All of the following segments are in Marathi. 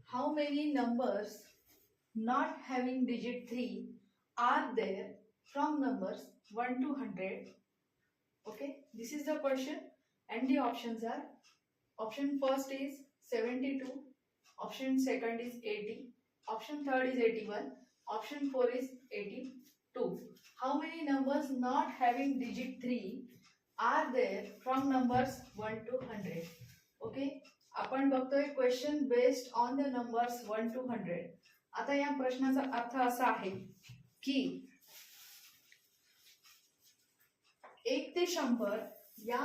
How many numbers not having digit 3 are there from numbers 1 to 100? Okay, this is the question and the options are: option first is 72, option second is 80, option third is 81, option 4 is 82. How many numbers not having digit 3 are there from numbers 1 to 100? Okay, आपण बघतोय question based on the numbers 1 to 100. आता या प्रश्नाचा अर्थ असा आहे की 1 ते 100 या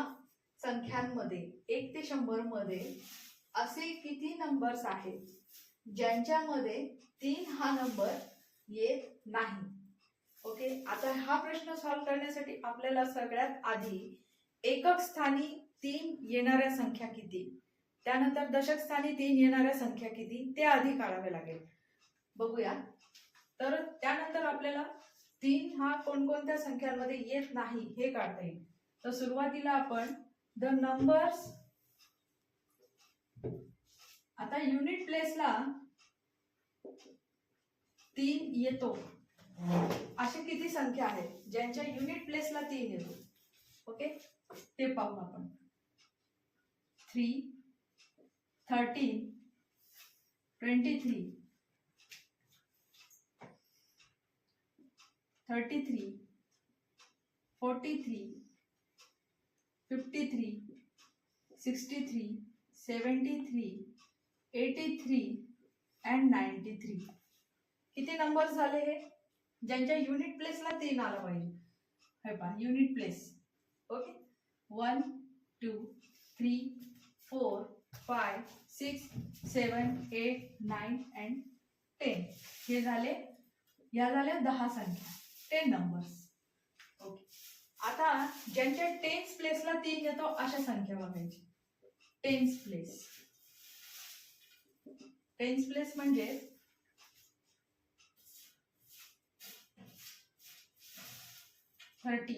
संख्यांमध्ये 1 ते 100 मध्ये असे किती नंबर्स आहेत ज्यांच्यामध्ये 3 हा नंबर येत नाही? ओके, आता हा प्रश्न सॉल्व्ह करण्यासाठी आपल्याला सगळ्यात आधी एकक स्थानी 3 येणाऱ्या संख्या किती, त्यानंतर दशक स्थानी 3 येणाऱ्या संख्या किती ते आधी काढावे लागेल. बघूया. तर त्यानंतर आपल्याला 3 हा कोणकोणत्या संख्यांमध्ये येत नाही हे काढता येईल. तर सुरुवातीला आपण द नंबर्स, आता युनिट प्लेसला 3 येतो अशी किती संख्या आहेत ज्यांच्या युनिट प्लेसला 3 येतो? ओके, ते पाहू आपण. 3, 13, 23, 33, 43, 53, 63, 73, 83 and 93. किती नंबर झाले हे ज्यांच्या युनिट प्लेसला 3 आला पाहिजे? हे पहा, युनिट प्लेस. Okay, 1, 2, 3, 4, 5, 6, 7, 8, 9 and 10. हे झाले, या झाल्या 10 संख्या, 10 नंबर्स. ओके, आता ज्यांच्या टेन्स प्लेसला 3 येतो अशा संख्या बघायची. टेन्स प्लेस, टेन्स प्लेस म्हणजे 30,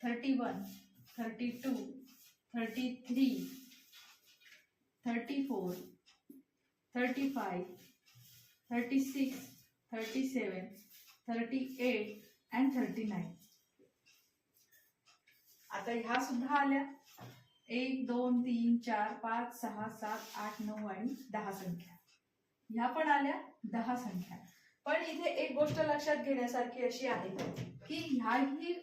31, 32, 33, 34, 35, 36, 37, 38 and 39. आता ह्या सुद्धा आल्या 1, 2, 3, 4, 5, 6, 7, 8, 9 आणि 10 संख्या. ह्या पण आल्या 10 संख्या. पण इथे एक गोष्ट लक्षात घेण्यासारखी अशी आहे की ह्याही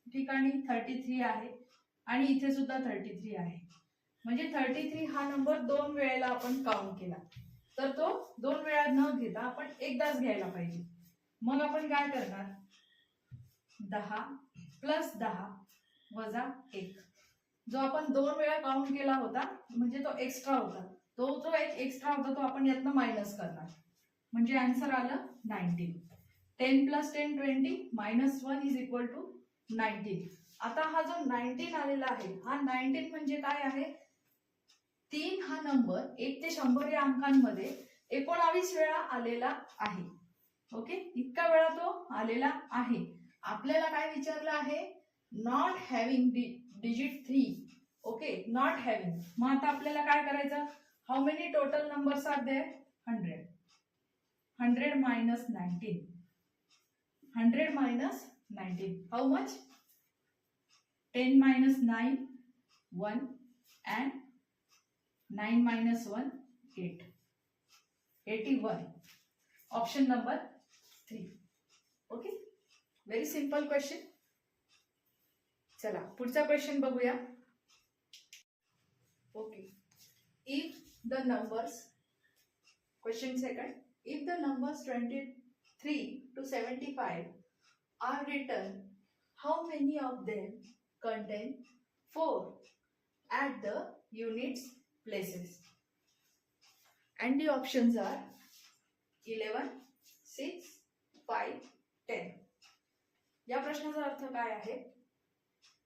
ठिकाणी 33 आहे आणि इथे सुद्धा 33 आहे. म्हणजे 33 हा नंबर 2 वेळेला आपण काउंट केला तर तो 2 वेळा न घेता आपण एकदाच घ्यायला पाहिजे. मग आपण काय करणार? 10 प्लस 10 वजा 1, जो आपण 2 वेळा काउंट केला होता म्हणजे तो एक्स्ट्रा होता, तो जो एक एक्स्ट्रा होता तो आपण यातनं मायनस करणार. म्हणजे आन्सर आलं 19. 10 plus 10 20 minus 1 is equal to 19. आता हा जो 19 आलेला आहे हा 19 म्हणजे काय आहे? 3 हा नंबर 1 ते 100 या अंकांमध्ये 19 वेळा आलेला आहे. ओके, इतका वेळा तो आलेला आहे. आपल्याला काय विचारलं आहे? Not having digit 3. Okay, not having. मग आता आपल्याला काय करायचं? How many total numbers are there? 100. 100 minus 19. 100 minus 19. How much? 10 minus 9, 1 and 9 minus 1, 8. 81. Option number 3. Okay? Very simple question. चला पुढचा क्वेश्चन बघूया. Okay. If the numbers, question second, if the numbers 23 to 75 are written, how many of them contain 4 at the units places? And the options are 11, 6, 5, 10. या प्रश्नाचा अर्थ काय आहे?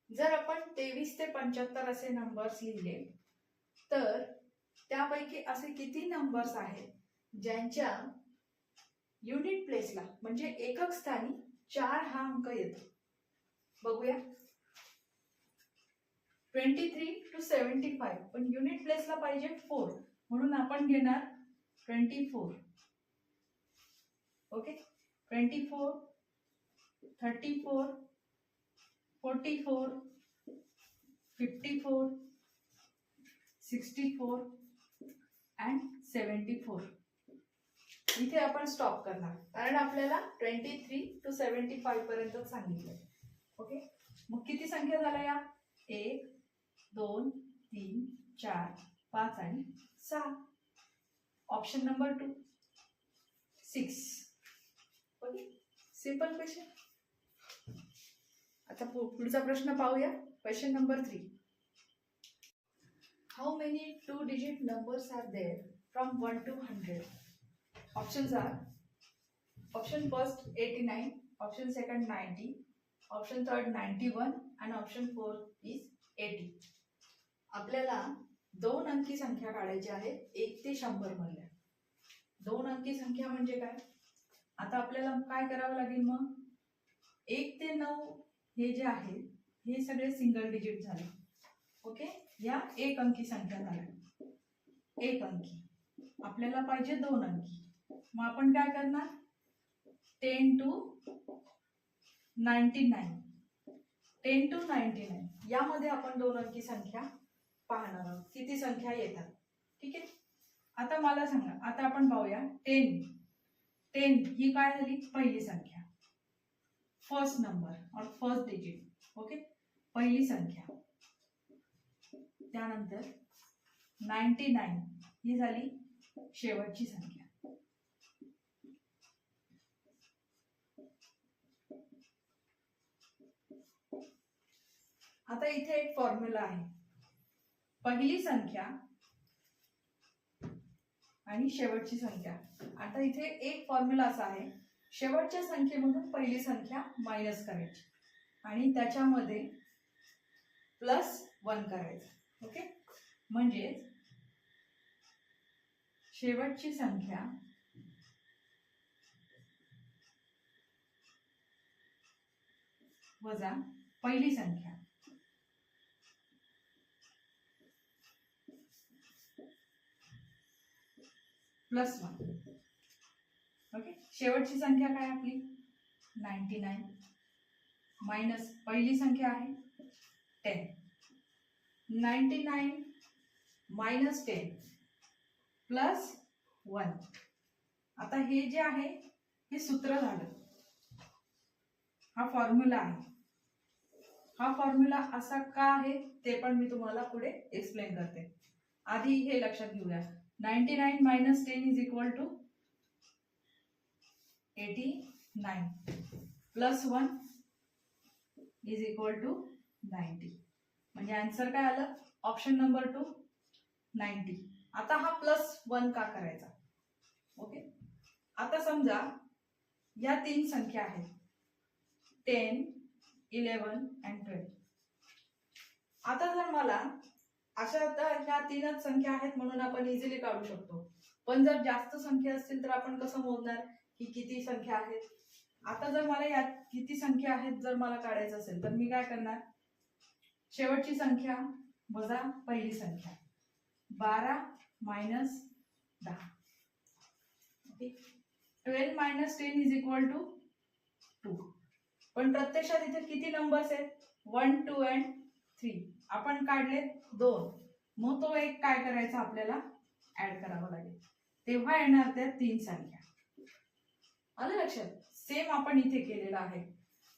जर आपण 23 ते 75 असे नंबर्स लिहिले तर त्यापैकी असे किती नंबर्स आहेत ज्यांच्या युनिट प्लेसला म्हणजे एकक स्थानी 4 हा अंक येतो? बघूया. 23 to 75 पण युनिट प्लेसला पाहिजे 4, म्हणून आपण घेणार 24. Okay, 24, 34, 44, 54, 64 and 74. इथे आपण स्टॉप करणार कारण आपल्याला 23 to 75 पर्यंत सांगितलं. ओके, मग किती संख्या झाल्या या? 1 2 3 4 5 आणि 6. Option number 2 6. Okay, simple question. आता पुढचा प्रश्न पाहूया. Question number 3. How many 2 digit numbers are there from 1 to 100? Options are option first 89, option second 90, option third 91 and option 4 is 80. आपल्याला 2 अंकी संख्या काढायची आहे 1 ते 100 मधल्या. 2 अंकी संख्या म्हणजे काय? आता आपल्याला काय करावं लागेल मग? 1 ते 9 हे जे आहे हे सगळे सिंगल डिजिट झाले. ओके, या 1 अंकी संख्या झाल्या. 1 अंकी आपल्याला पाहिजे 2 अंकी. मग आपण काय करणार? 10 to 99. 10 to 99 यामध्ये आपण 2 अंकी संख्या पाहणार आहोत. किती संख्या येतात? ठीक आहे. आता मला सांगा, आता आपण पाहूया 10 ही काय झाली? पहिली संख्या, फर्स्ट नंबर और फर्स्ट डिजिट. ओके, पहिली संख्या. त्यानंतर 99 ही झाली शेवटची संख्या. आता इथे एक फॉर्म्युला आहे. पहिली संख्या आणि शेवटची संख्या. आता इथे एक फॉर्म्युला असा आहे, शेवटच्या संख्येमधून पहिली संख्या मायनस करायची आणि त्याच्यामध्ये +1 करायचं. ओके, म्हणजे शेवटची संख्या वजा पहिली संख्या +1. ओके, शेवटची संख्या काय आपली? 99 मायनस पहिली संख्या आहे 10. 99 मायनस 10 +1. आता हे जे आहे हे सूत्र झालं. हा फॉर्म्युला आहे. हा फॉर्म्युला असा का आहे ते पण मी तुम्हाला पुढे एक्सप्लेन करते. आधी हे लक्षात घेऊया. 99 minus 10 is equal to 89 plus 1 is equal to 90. म्हणजे आन्सर काय आलं? Option number 2 90. आता हा +1 का करायचा? ओके, आता समजा या 3 संख्या आहेत 10, 11 and 12. आता जर मला अशा ह्या 3च संख्या आहेत म्हणून आपण इझिली काढू शकतो. पण जर जास्त संख्या असतील तर आपण कसं मोजणार की किती संख्या आहेत? आता जर मला यात किती संख्या आहेत जर मला काढायचं असेल तर मी काय करणार? शेवटची संख्या वजा पहिली संख्या. 12 minus 10. Okay, 12 minus 10 is equal to 2. पण प्रत्यक्षात इथे किती नंबर्स आहेत? 1, 2 and 3. आपण काढले 2. मग तो एक काय करायचा आपल्याला? ऍड करावा लागेल. तेव्हा येणार त्या 3 संख्या. आलं लक्षात? सेम आपण इथे केलेला आहे.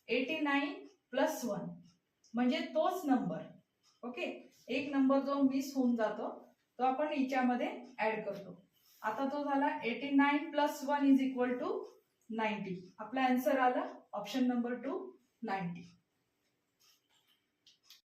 89 + 1 म्हणजे तोच नंबर. ओके, एक नंबर जो मिस होऊन जातो तो आपण याच्यामध्ये ऍड करतो. आता तो झाला 89 + 1 is equal to 90. आपला आन्सर आला ऑप्शन नंबर 2 90.